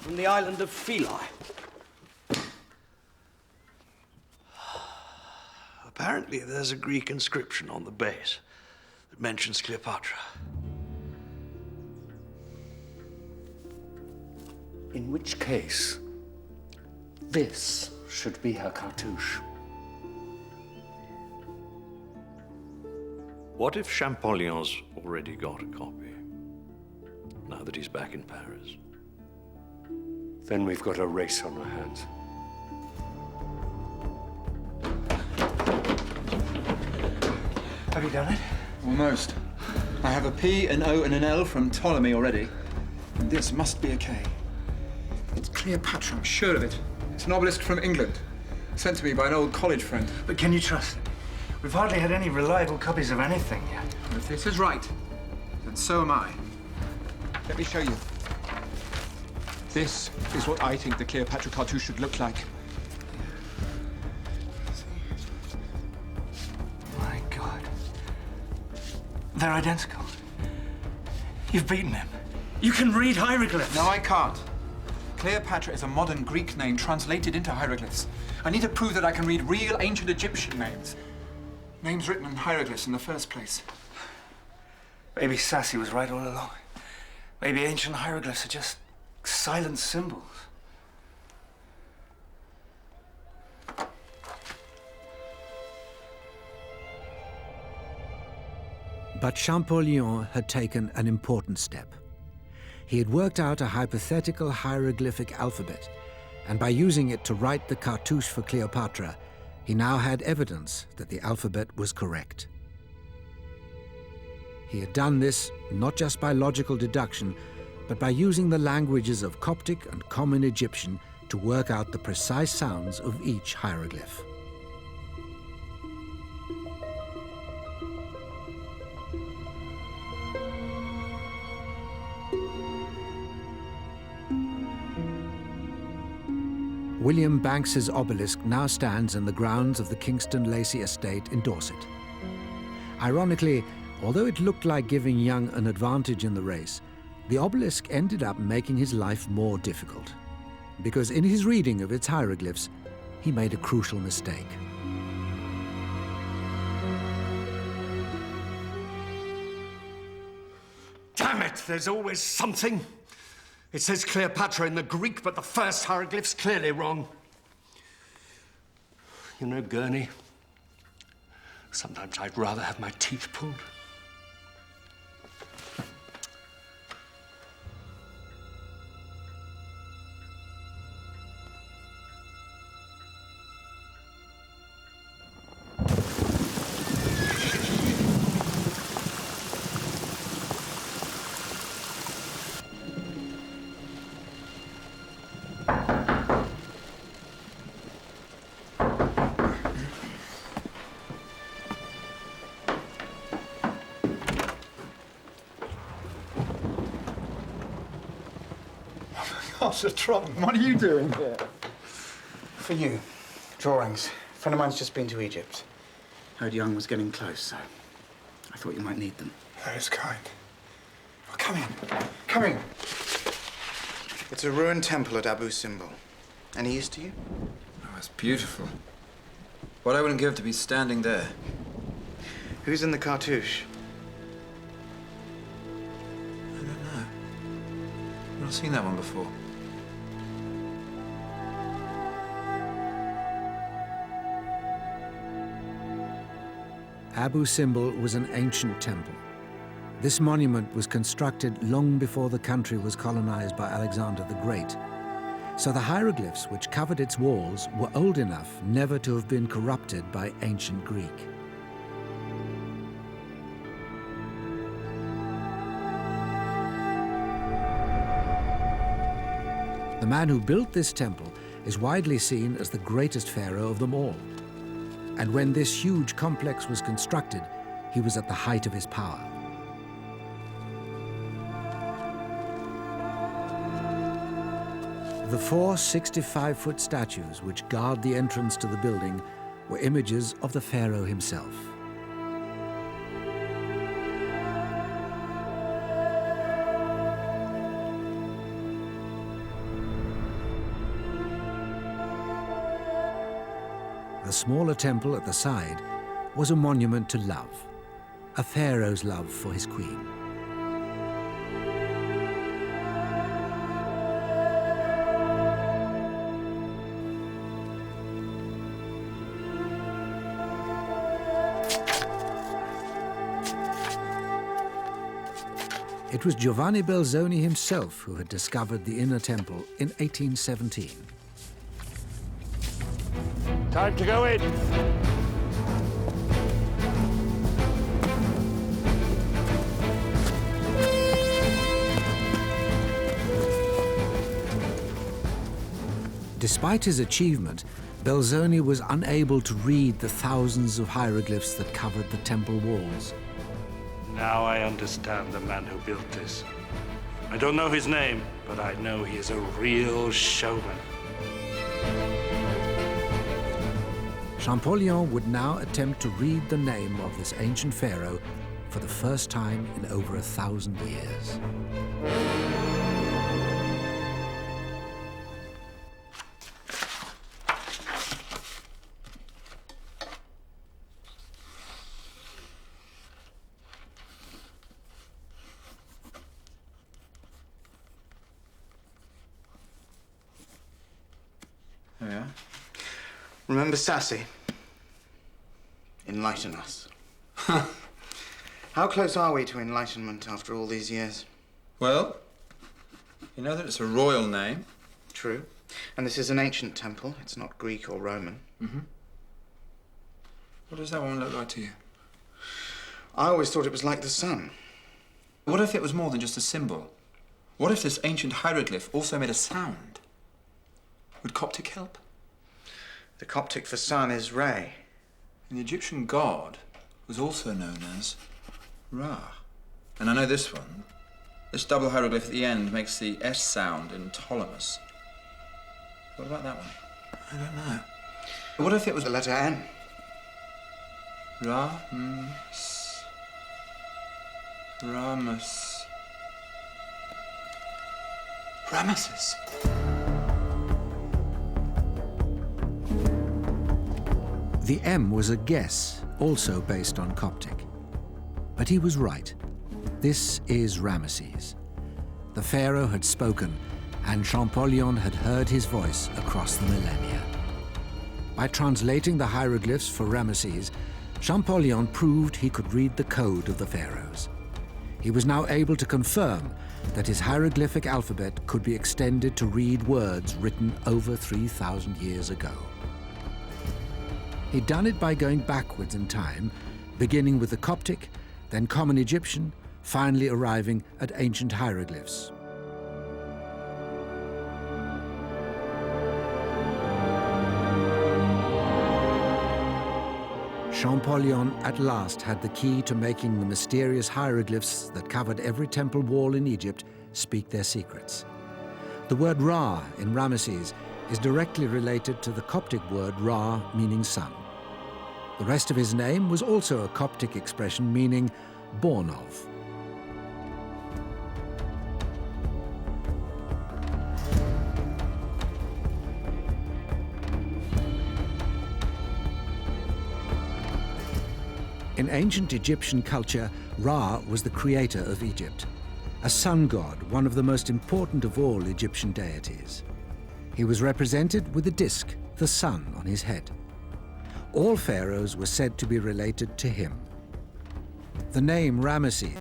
from the island of Philae. Apparently, there's a Greek inscription on the base that mentions Cleopatra. In which case, this should be her cartouche. What if Champollion's already got a copy, now that he's back in Paris? Then we've got a race on our hands. Have you done it? Almost. I have a P, an O, and an L from Ptolemy already. And this must be a K. It's Cleopatra, I'm sure of it. It's an obelisk from England, sent to me by an old college friend. But can you trust it? We've hardly had any reliable copies of anything yet. Well, if this is right, then so am I. Let me show you. This is what I think the Cleopatra cartouche should look like. My God. They're identical. You've beaten him. You can read hieroglyphs. No, I can't. Cleopatra is a modern Greek name translated into hieroglyphs. I need to prove that I can read real ancient Egyptian names. Names written in hieroglyphs in the first place. Maybe Sassy was right all along. Maybe ancient hieroglyphs are just silent symbols. But Champollion had taken an important step. He had worked out a hypothetical hieroglyphic alphabet, and by using it to write the cartouche for Cleopatra, he now had evidence that the alphabet was correct. He had done this not just by logical deduction, but by using the languages of Coptic and Common Egyptian to work out the precise sounds of each hieroglyph. William Banks's obelisk now stands in the grounds of the Kingston Lacey estate in Dorset. Ironically, although it looked like giving Young an advantage in the race, the obelisk ended up making his life more difficult, because in his reading of its hieroglyphs, he made a crucial mistake. Damn it, there's always something. It says Cleopatra in the Greek, but the first hieroglyph's clearly wrong. You know, Gurney, sometimes I'd rather have my teeth pulled. Gosh, Tron, what are you doing here? For you. Drawings. A friend of mine's just been to Egypt. Heard Young was getting close, so I thought you might need them. That is kind. Well, come in. Come in. It's a ruined temple at Abu Simbel. Any use to you? Oh, it's beautiful. What I wouldn't give to be standing there. Who's in the cartouche? I don't know. I've not seen that one before. Abu Simbel was an ancient temple. This monument was constructed long before the country was colonized by Alexander the Great. So the hieroglyphs which covered its walls were old enough never to have been corrupted by ancient Greek. The man who built this temple is widely seen as the greatest pharaoh of them all. And when this huge complex was constructed, he was at the height of his power. The four 65-foot statues which guard the entrance to the building were images of the pharaoh himself. The smaller temple at the side was a monument to love, a pharaoh's love for his queen. It was Giovanni Belzoni himself who had discovered the inner temple in 1817. Time to go in. Despite his achievement, Belzoni was unable to read the thousands of hieroglyphs that covered the temple walls. Now I understand the man who built this. I don't know his name, but I know he is a real showman. Champollion would now attempt to read the name of this ancient pharaoh for the first time in over 1,000 years. There we are. Remember Sassy? Enlighten us. How close are we to enlightenment after all these years? Well, you know that it's a royal name. True. And this is an ancient temple. It's not Greek or Roman. Mm-hmm. What does that one look like to you? I always thought it was like the sun. What if it was more than just a symbol? What if this ancient hieroglyph also made a sound? Would Coptic help? The Coptic for sun is Re. And the Egyptian god was also known as Ra. And I know this one. This double hieroglyph at the end makes the S sound in Ptolemus. What about that one? I don't know. What if it was The letter N. Ramus. Ramesses. The M was a guess, also based on Coptic. But he was right. This is Ramesses. The pharaoh had spoken, and Champollion had heard his voice across the millennia. By translating the hieroglyphs for Ramesses, Champollion proved he could read the code of the pharaohs. He was now able to confirm that his hieroglyphic alphabet could be extended to read words written over 3,000 years ago. He'd done it by going backwards in time, beginning with the Coptic, then Common Egyptian, finally arriving at ancient hieroglyphs. Champollion at last had the key to making the mysterious hieroglyphs that covered every temple wall in Egypt speak their secrets. The word Ra in Ramesses is directly related to the Coptic word Ra, meaning sun. The rest of his name was also a Coptic expression meaning born of. In ancient Egyptian culture, Ra was the creator of Egypt, a sun god, one of the most important of all Egyptian deities. He was represented with a disk, the sun, on his head. All pharaohs were said to be related to him. The name Ramesses